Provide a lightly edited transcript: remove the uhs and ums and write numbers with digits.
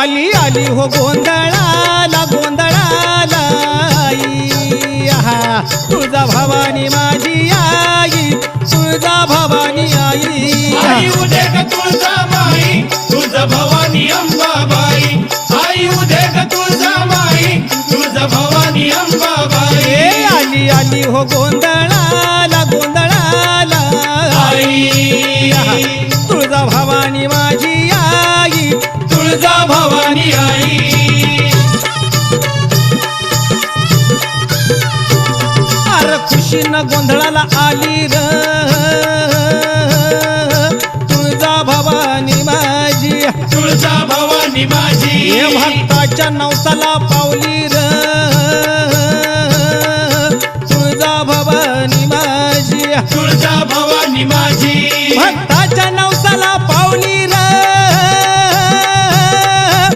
आली आली हो गोंधळाला गोंधळाला आई, आहा तुळजा भवानी माझी आई, तुळजा भवानी आई, आई उदे ग तुळजा माई, तुळजा भवानी अंबाबाई, आई उदे ग तुळजा माई, तुळजा भवानी अंबाबाई, आली आली हो गोंधळाला गोंधळाला आई, आहा तुळजा भवानी माझी आई, तुळजा भवानी आई, अरे खुशीनं गोंधळाला आली र तुळजा भवानी माझी, तुळजा भवानी माझी, हे भक्ताच्या नवसाला पावली र तुळजा भवानी माझी, तुळजा भवानी माझी, भक्त